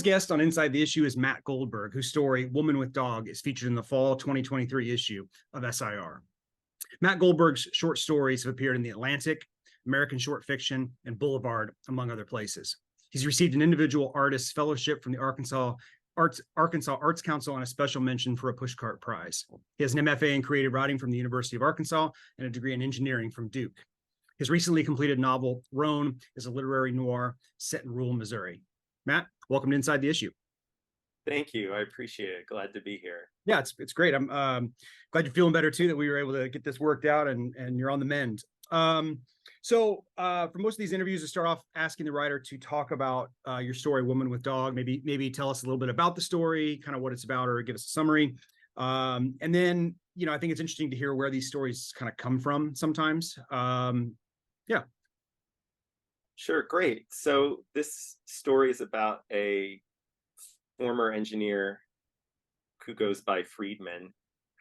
guest on Inside the Issue is Matt Goldberg, whose story, Woman with Dog, is featured in the fall 2023 issue of SIR. Matt Goldberg's short stories have appeared in The Atlantic, American Short Fiction, and Boulevard, among other places. He's received an individual artist fellowship from the Arkansas Arts Council and a special mention for a Pushcart Prize. He has an MFA in creative writing from the University of Arkansas and a degree in engineering from Duke. His recently completed novel, Roan, is a literary noir set in rural Missouri. Matt, welcome to Inside the Issue. Thank you. I appreciate it. Glad to be here. Yeah, it's great. I'm glad you're feeling better too, that we were able to get this worked out and you're on the mend. So for most of these interviews, I start off asking the writer to talk about your story, Woman with Dog. Maybe tell us a little bit about the story, kind of what it's about, or give us a summary. And then, I think it's interesting to hear where these stories kind of come from sometimes. Yeah. Sure, great. So this story is about a former engineer who goes by Friedman,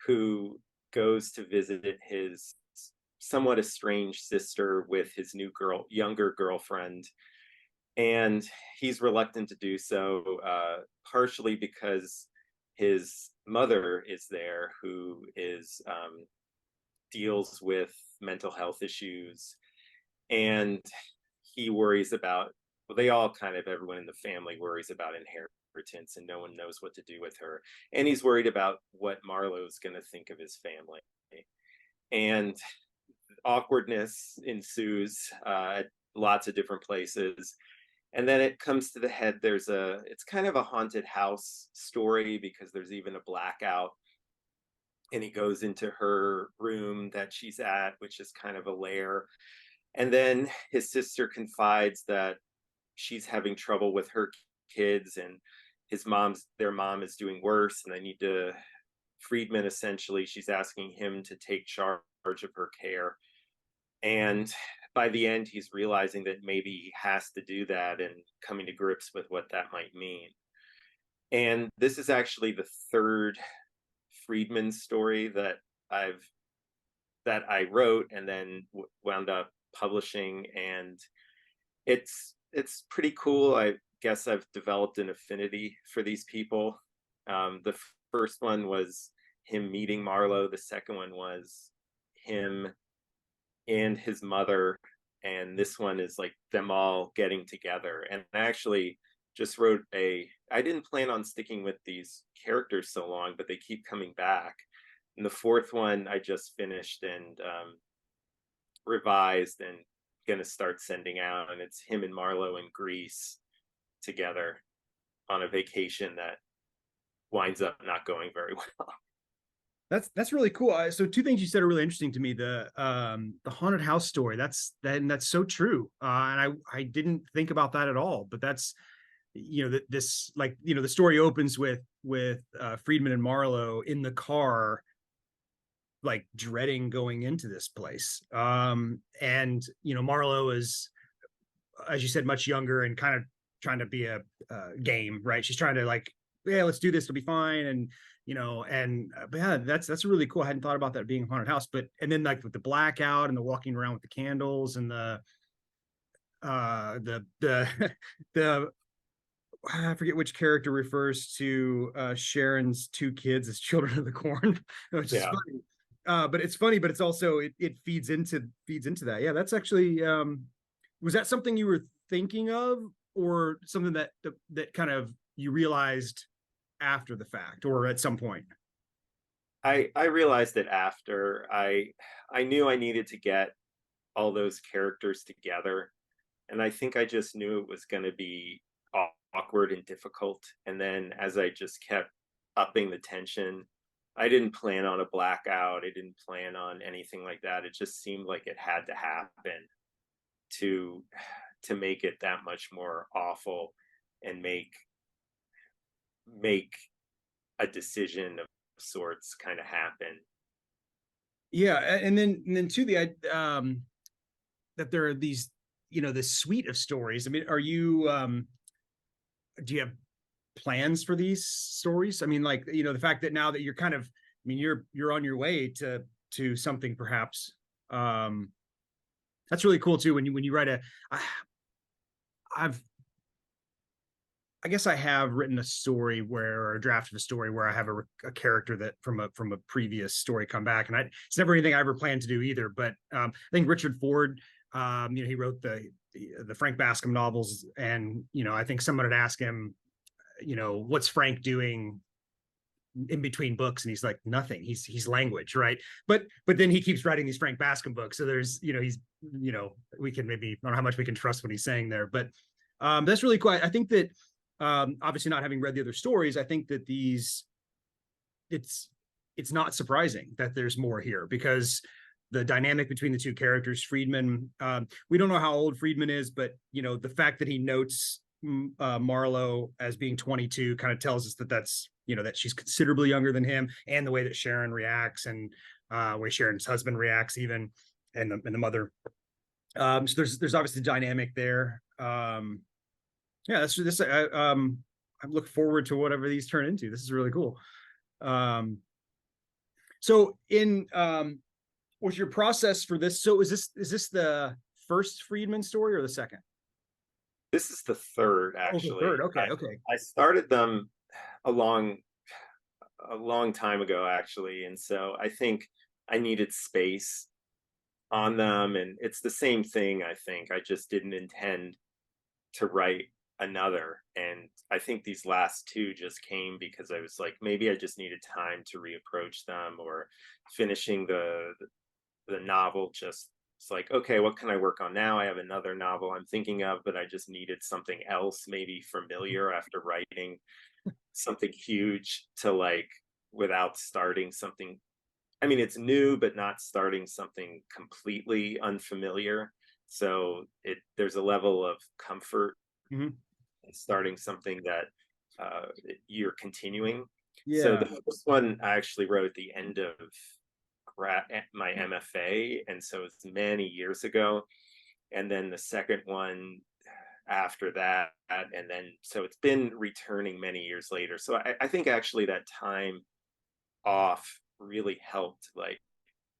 who goes to visit his somewhat estranged sister with his younger girlfriend. And he's reluctant to do so, partially because his mother is there, who deals with mental health issues. And he worries about, everyone in the family worries about inheritance, and no one knows what to do with her. And he's worried about what Marlowe's going to think of his family. And awkwardness ensues at lots of different places. And then it comes to the head, it's kind of a haunted house story, because there's even a blackout. And he goes into her room that she's at, which is kind of a lair. And then his sister confides that she's having trouble with her kids, and their mom is doing worse, and Friedman, essentially, she's asking him to take charge of her care. And by the end, he's realizing that maybe he has to do that, and coming to grips with what that might mean. And this is actually the third Friedman story that I wrote and then wound up publishing, and it's pretty cool. I guess I've developed an affinity for these people. The first one was him meeting Marlowe. The second one was him and his mother, and this one is like them all getting together. And I actually just wrote I didn't plan on sticking with these characters so long, but they keep coming back. And the fourth one I just finished and revised and going to start sending out, and it's him and Marlowe in Greece together on a vacation that winds up not going very well. That's really cool. So two things you said are really interesting to me. The haunted house story, that's so true. And I didn't think about that at all, but that's, the story opens with Friedman and Marlowe in the car, like dreading going into this place. And Marlowe is, as you said, much younger and kind of trying to be a game, right? She's trying to let's do this, it'll be fine. And but yeah, that's really cool. I hadn't thought about that being a haunted house, and then with the blackout and the walking around with the candles and the I forget which character refers to Sharon's two kids as children of the corn, which is funny. But it's funny, but it's also it feeds into that. Yeah, that's actually was that something you were thinking of, or something that kind of you realized after the fact, or at some point? I realized it after. I knew I needed to get all those characters together, and I think I just knew it was going to be awkward and difficult. And then as I just kept upping the tension, I didn't plan on a blackout. I didn't plan on anything like that. It just seemed like it had to happen to make it that much more awful, and make a decision of sorts kind of happen. Yeah, and then too, that there are these, this suite of stories. I mean, are you do you have plans for these stories? I mean, the fact that now that you're kind of, I mean, you're on your way to something perhaps. That's really cool too. When you write I I guess I have written a story or a draft of a story where I have a character that from a previous story come back, and it's never anything I ever planned to do either. But I think Richard Ford, he wrote the Frank Bascom novels, and I think someone had asked him, what's Frank doing in between books, and he's like, nothing. He's language, right? But then he keeps writing these Frank Bascom books, so there's he's we can maybe, I don't know how much we can trust what he's saying there, but that's really cool. I think that obviously not having read the other stories, I think that it's not surprising that there's more here, because the dynamic between the two characters, Friedman, we don't know how old Friedman is, but the fact that he notes Marlowe as being 22 kind of tells us that that's that she's considerably younger than him, and the way that Sharon reacts, and way Sharon's husband reacts even, and the mother. So there's obviously dynamic there. Yeah, that's this. I look forward to whatever these turn into. This is really cool. So was your process for this? So is this the first Friedman story or the second? This is the third, actually. Oh, the third. Okay, okay. I started them a long time ago, actually, and so I think I needed space on them, and it's the same thing. I think I just didn't intend to write another, and I think these last two just came because I was like, maybe I just needed time to reapproach them, or finishing the novel just, it's like, okay, what can I work on now? I have another novel I'm thinking of, but I just needed something else, maybe familiar, after writing something huge, to like, without starting something, I mean, it's new, but not starting something completely unfamiliar. So there's a level of comfort in starting something that you're continuing. Yeah. So the first one I actually wrote at the end of my MFA, and so it's many years ago. And then the second one after that, and then so it's been returning many years later. So I think actually that time off really helped, like,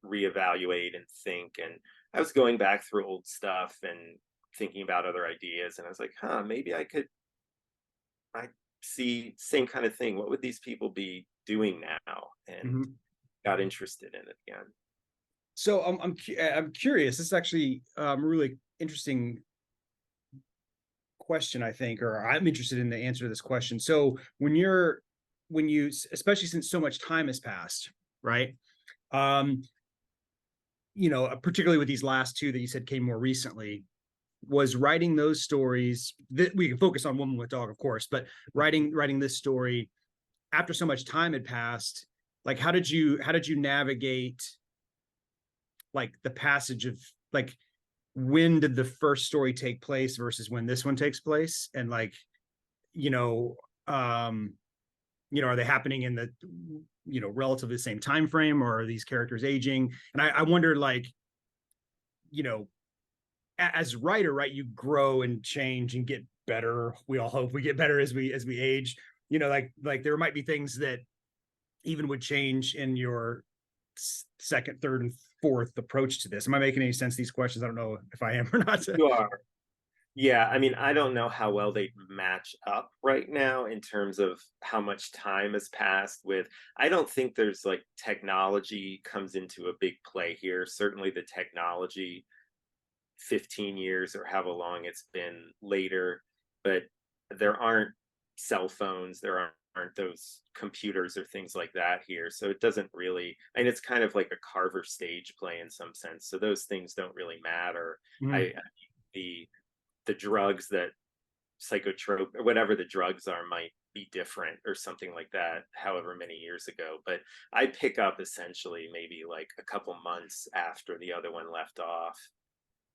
reevaluate and think. And I was going back through old stuff and thinking about other ideas, and I was like, maybe I see same kind of thing. What would these people be doing now? And got interested in it again. So I'm curious. This is actually a really interesting question, I think, or I'm interested in the answer to this question. So when you, especially since so much time has passed, right? Particularly with these last two that you said came more recently, was writing those stories that we can focus on Woman with Dog, of course, but writing this story after so much time had passed, like, how did you navigate, like, the passage of, like, when did the first story take place versus when this one takes place? And like, are they happening in the, relatively the same time frame, or are these characters aging? And I wonder, like, as a writer, right, you grow and change and get better. We all hope we get better as we age. Like there might be things that even would change in your second, third, and fourth approach to this. Am I making any sense, these questions? I don't know if I am or not. You are. Yeah, I mean, I don't know how well they match up right now in terms of how much time has passed with, I don't think there's, like, technology comes into a big play here. Certainly the technology 15 years or however long it's been later, but there aren't cell phones, there aren't those computers or things like that here. So it doesn't really, and it's kind of like a Carver stage play in some sense. So those things don't really matter. The drugs that psychotrope or whatever the drugs are might be different or something like that, however many years ago. But I pick up essentially maybe like a couple months after the other one left off.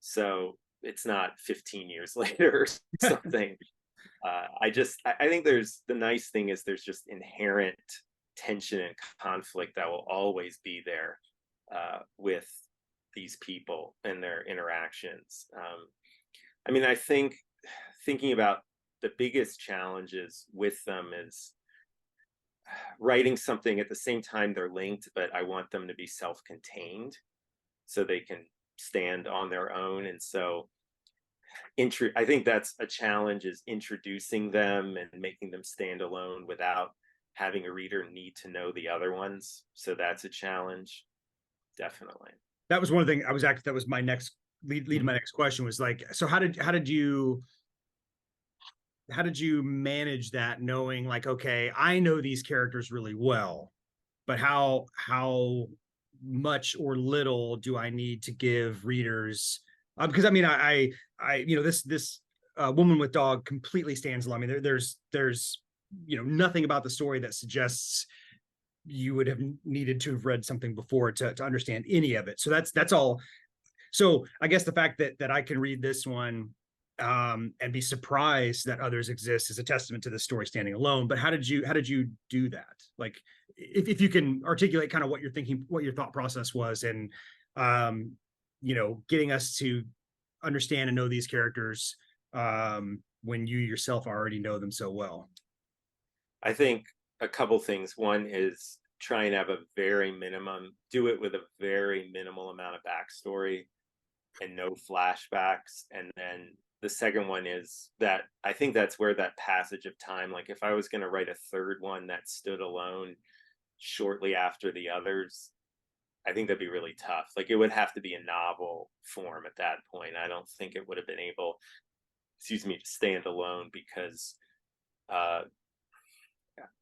So it's not 15 years later or something. I think there's, the nice thing is there's just inherent tension and conflict that will always be there with these people and their interactions. I mean, I think thinking about the biggest challenges with them is writing something at the same time they're linked, but I want them to be self-contained so they can stand on their own. And so I think that's a challenge, is introducing them and making them stand alone without having a reader need to know the other ones. So that's a challenge, definitely. That was one thing I was actually, that was my next lead to my next question, was like, so how did you manage that, knowing like, okay, I know these characters really well, but how much or little do I need to give readers? Because I mean, you know, this woman with dog completely stands alone. I mean, there's you know, nothing about the story that suggests you would have needed to have read something before to understand any of it. So that's all. So I guess the fact that I can read this one and be surprised that others exist is a testament to the story standing alone. But how did you do that? Like, if you can articulate kind of what you're thinking, what your thought process was, and you know, getting us to understand and know these characters when you yourself already know them so well. I think a couple things. One is try and have a very minimum, do it with a very minimal amount of backstory and no flashbacks. And then the second one is that I think that's where that passage of time, like if I was going to write a third one that stood alone shortly after the others, I think that'd be really tough. Like it would have to be a novel form at that point. I don't think it would have been able, excuse me, to stand alone, because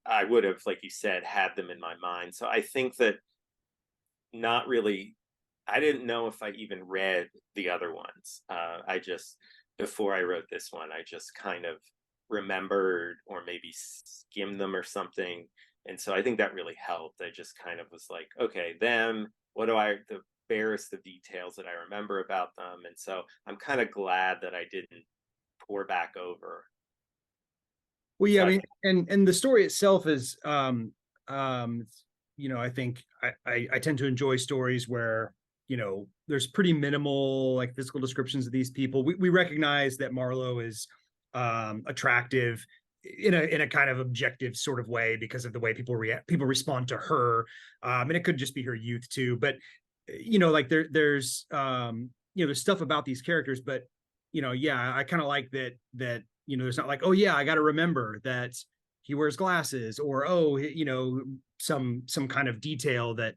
I would have, like you said, had them in my mind. So I think that not really, I didn't know if I even read the other ones. I just, before I wrote this one, I just kind of remembered or maybe skimmed them or something. And so I think that really helped. I just kind of was like, okay, them, the barest of details that I remember about them. And so I'm kind of glad that I didn't pour back over. Well, yeah, So I I mean, think, and the story itself is, you know, I think I tend to enjoy stories where, you know, there's pretty minimal like physical descriptions of these people. We recognize that Marlowe is attractive in a kind of objective sort of way because of the way people respond to her, and it could just be her youth too. But you know, like there's you know, there's stuff about these characters, but you know, yeah, I kind of like that you know, there's not like, oh yeah, I got to remember that he wears glasses, or oh, you know, some kind of detail that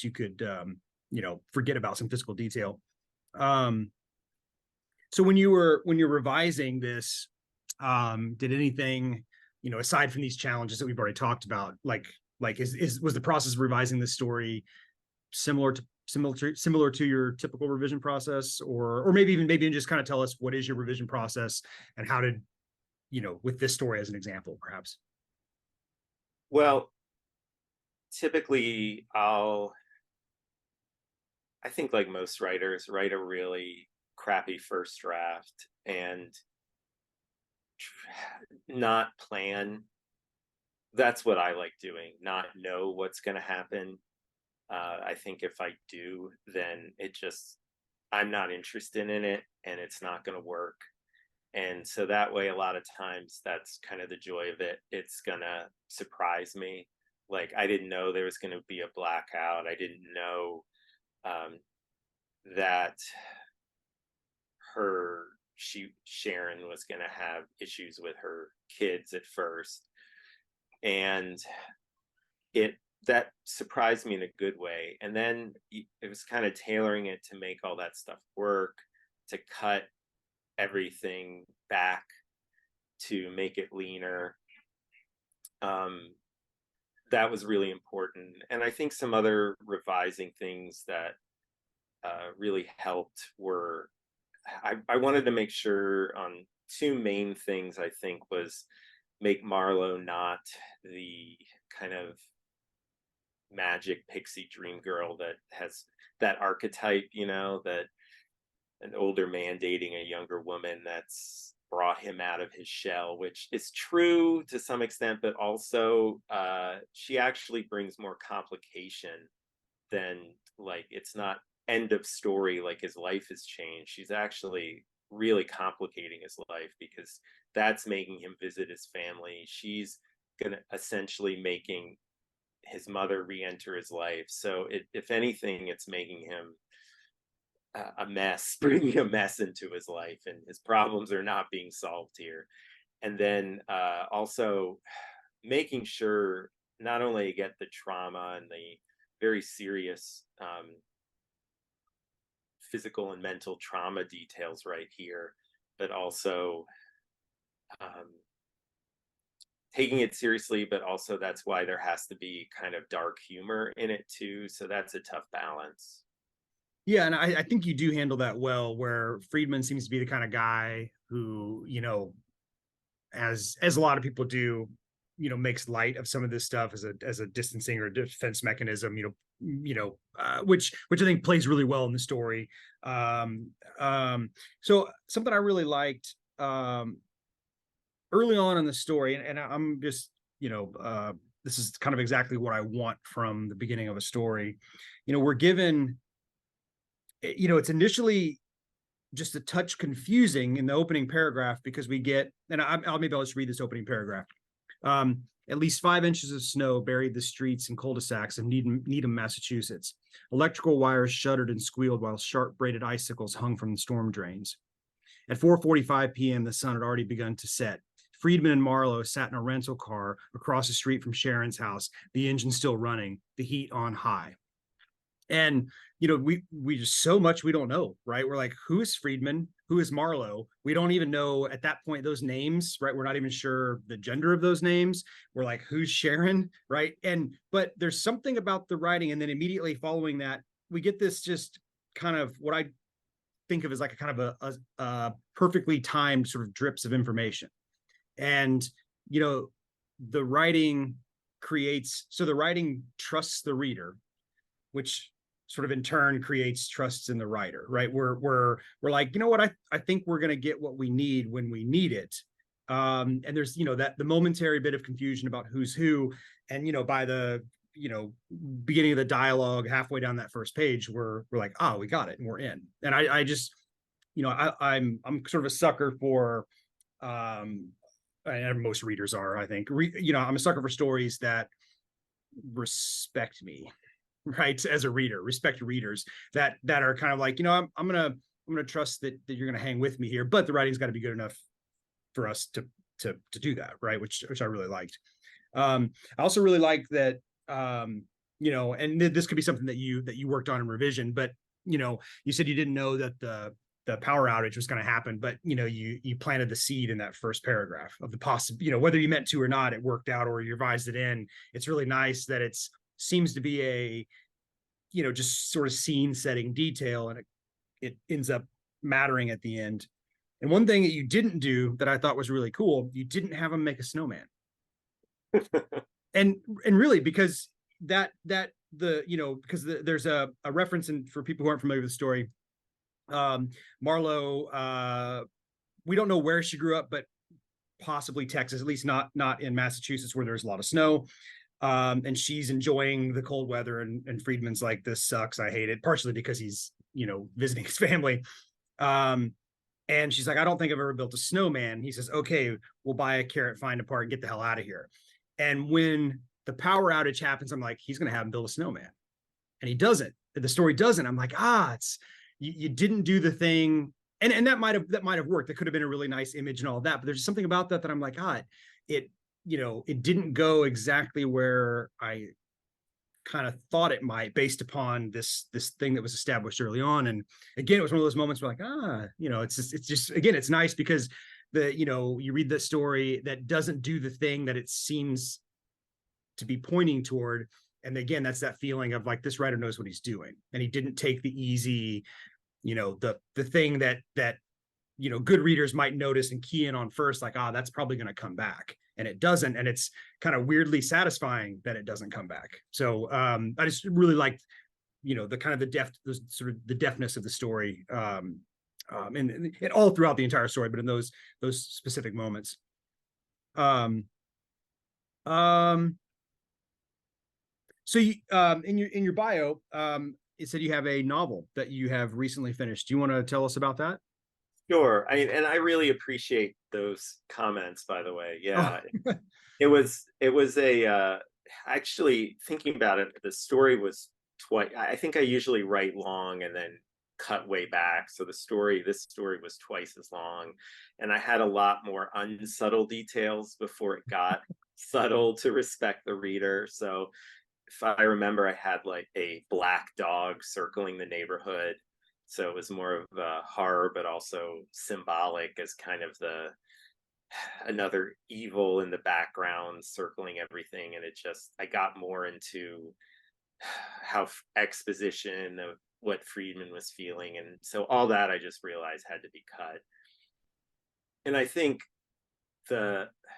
you could you know, forget about, some physical detail. um so when you're revising this, did anything, you know, aside from these challenges that we've already talked about, like is was the process of revising this story similar to your typical revision process, or maybe just kind of tell us what is your revision process, and how did, you know, with this story as an example, perhaps. well, typically I think like most writers, write a really crappy first draft and not plan. That's what I like doing, not know what's going to happen. I think if I do, then I'm not interested in it and it's not going to work. And so that way, a lot of times, that's kind of the joy of it. It's going to surprise me. Like, I didn't know there was going to be a blackout. I didn't know um, that Sharon was going to have issues with her kids at first. And it, that surprised me in a good way. And then it was kind of tailoring it to make all that stuff work, to cut everything back, to make it leaner. That was really important. And I think some other revising things that really helped were, I wanted to make sure on two main things. I think was make Marlowe not the kind of magic pixie dream girl that has that archetype, you know, that an older man dating a younger woman that's brought him out of his shell, which is true to some extent, but also she actually brings more complication than, like, it's not end of story, like his life has changed. She's actually really complicating his life, because that's making him visit his family. She's gonna essentially making his mother re-enter his life. So if anything, it's making him a mess, bringing a mess into his life, and his problems are not being solved here. And then also making sure not only to get the trauma and the very serious physical and mental trauma details right here, but also um, taking it seriously, but also that's why there has to be kind of dark humor in it too. So that's a tough balance. Yeah, and I think you do handle that well, where Friedman seems to be the kind of guy who, as a lot of people do, makes light of some of this stuff as a distancing or defense mechanism, which I think plays really well in the story. So something I really liked early on in the story, and I'm just, this is kind of exactly what I want from the beginning of a story. We're given, it's initially just a touch confusing in the opening paragraph, because we get, and maybe I'll just read this opening paragraph. At least 5 inches of snow buried the streets and cul-de-sacs of Needham, Massachusetts. Electrical wires shuddered and squealed while sharp braided icicles hung from the storm drains. At 4:45 p.m., the sun had already begun to set. Friedman and Marlowe sat in a rental car across the street from Sharon's house, the engine still running, the heat on high. And we just, so much we don't know, right? We're like, who is Friedman? Who is Marlowe? We don't even know at that point those names, right? We're not even sure the gender of those names. We're like, who's Sharon, right? But there's something about the writing, and then immediately following that, we get this just kind of what I think of as like a kind of a perfectly timed sort of drips of information. And the writing the writing trusts the reader, which sort of in turn creates trusts in the writer, right? We're like, I think we're going to get what we need when we need it. And there's, that the momentary bit of confusion about who's who. And, by the, beginning of the dialogue, halfway down that first page, we're like, we got it and we're in. And I just, I'm sort of a sucker for, and most readers are, I think, I'm a sucker for stories that respect me, right? As a reader, respect readers that are kind of like, I'm gonna trust that you're gonna hang with me here, but the writing's got to be good enough for us to do that, right? Which I really liked. I also really like that, and this could be something that you worked on in revision, but you said you didn't know that the power outage was going to happen, but you planted the seed in that first paragraph of the possible, whether you meant to or not, it worked out, or you revised it in. It's really nice that it's seems to be a, just sort of scene setting detail, and it ends up mattering at the end. And one thing that you didn't do that I thought was really cool, you didn't have him make a snowman. and really, because there's a reference, and for people who aren't familiar with the story, Marlowe, we don't know where she grew up, but possibly Texas, at least not in Massachusetts, where there's a lot of snow. And she's enjoying the cold weather, and Friedman's like, this sucks, I hate it, partially because he's visiting his family. And she's like, I don't think I've ever built a snowman. He says, okay, we'll buy a carrot, find a part, and get the hell out of here. And when the power outage happens, I'm like, he's gonna have him build a snowman, and he doesn't. The story doesn't. I'm like, it's you didn't do the thing, and that might have worked. That could have been a really nice image and all of that, but there's something about that I'm like, it didn't go exactly where I kind of thought it might, based upon this thing that was established early on. And again, it was one of those moments where like, it's just again, it's nice because you read the story that doesn't do the thing that it seems to be pointing toward. And again, that's that feeling of like, this writer knows what he's doing, and he didn't take the easy, the thing that good readers might notice and key in on first, like, that's probably going to come back, and it doesn't. And it's kind of weirdly satisfying that it doesn't come back. So I just really liked, the kind of the deftness of the story, and all throughout the entire story, but in those specific moments. So you, in your bio, it said you have a novel that you have recently finished. Do you want to tell us about that? Sure. And I really appreciate those comments, by the way. Yeah. Oh. it was a actually, thinking about it, the story was twice. I think I usually write long and then cut way back. So this story was twice as long, and I had a lot more unsubtle details before it got subtle to respect the reader. So if I remember, I had like a black dog circling the neighborhood. So it was more of a horror, but also symbolic as kind of another evil in the background circling everything. And I got more into how exposition of what Friedman was feeling. And so all that I just realized had to be cut. And I think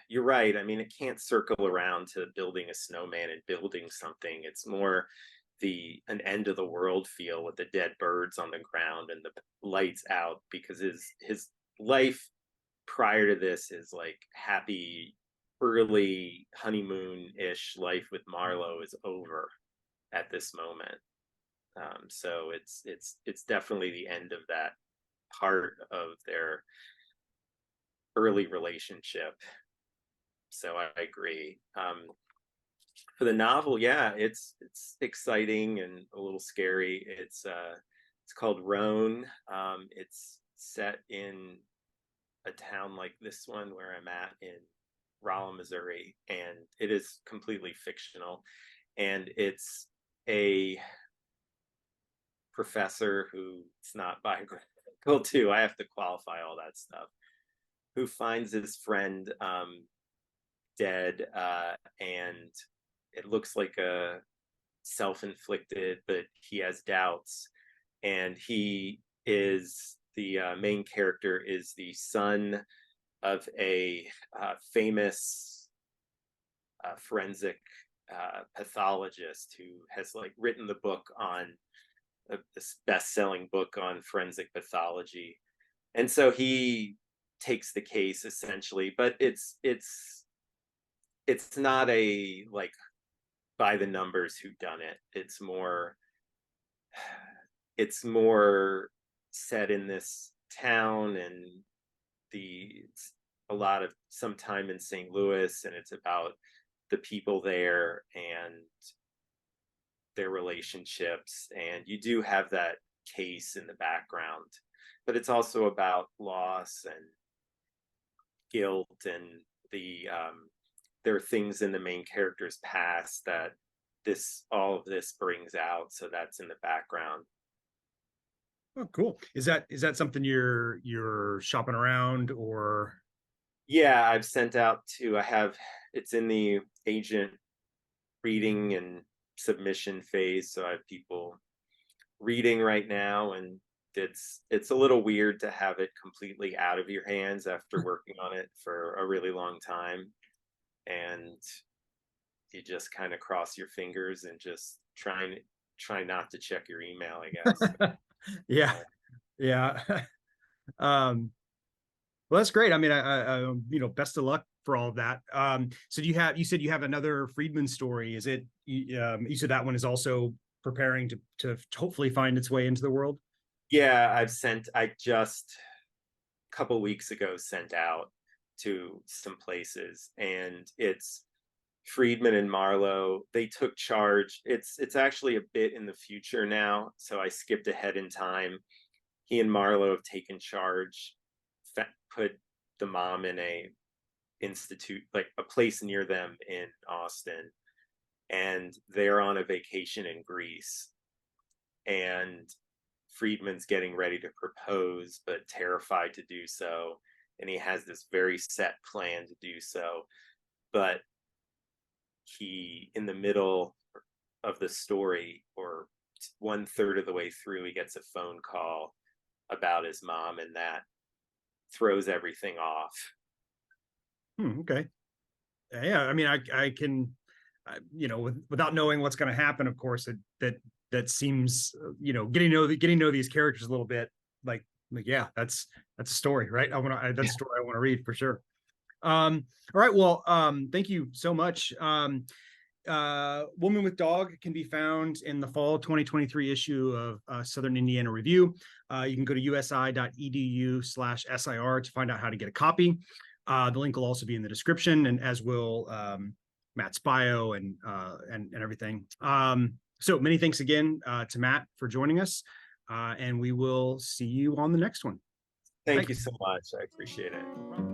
you're right. I mean, it can't circle around to building a snowman and building something. It's more an end of the world feel with the dead birds on the ground and the lights out, because his life prior to this is like happy early honeymoon-ish life with Marlowe is over at this moment. So it's definitely the end of that part of their early relationship. So I agree. For the novel, yeah, it's exciting and a little scary. It's called Roan. It's set in a town like this one where I'm at in Rolla, Missouri, and it is completely fictional. And it's a professor who it's not biographical too. I have to qualify all that stuff. Who finds his friend dead, and it looks like a self-inflicted, but he has doubts. And he is the main character is the son of a famous forensic pathologist who has like written the book on this best-selling book on forensic pathology. And so he takes the case essentially, but it's not a like by the numbers whodunit. It's more set in this town, and a lot of some time in St. Louis, and it's about the people there and their relationships. And you do have that case in the background, but it's also about loss and guilt, and there are things in the main character's past that all of this brings out. So that's in the background. Oh, cool. Is that something you're shopping around, or? Yeah, I've sent out it's in the agent reading and submission phase. So I have people reading right now, and it's a little weird to have it completely out of your hands after working on it for a really long time. And you just kind of cross your fingers and just try not to check your email, I guess. Yeah. Well, that's great. I mean, I best of luck for all of that. So you said you have another Friedman story. Is it, you said that one is also preparing to hopefully find its way into the world? Yeah, I just a couple weeks ago sent out to some places, and it's Friedman and Marlowe. They took charge. It's actually a bit in the future now, so I skipped ahead in time. He and Marlowe have taken charge, put the mom in a institute, like a place near them in Austin, and they're on a vacation in Greece. And Friedman's getting ready to propose, but terrified to do so. And he has this very set plan to do so. But in the middle of the story, or 1/3 of the way through, he gets a phone call about his mom, and that throws everything off. Okay. Yeah. I mean, I can, without knowing what's going to happen, of course, that seems, getting to know these characters a little bit, like yeah, that's a story, right? That's a story I want to read for sure. All right. Well, thank you so much. Woman with Dog can be found in the fall 2023 issue of Southern Indiana Review. You can go to usi.edu/SIR to find out how to get a copy. The link will also be in the description, and as will Matt's bio and everything. So many thanks again to Matt for joining us. And we will see you on the next one. Thank Thanks. you so much. I appreciate it. No problem.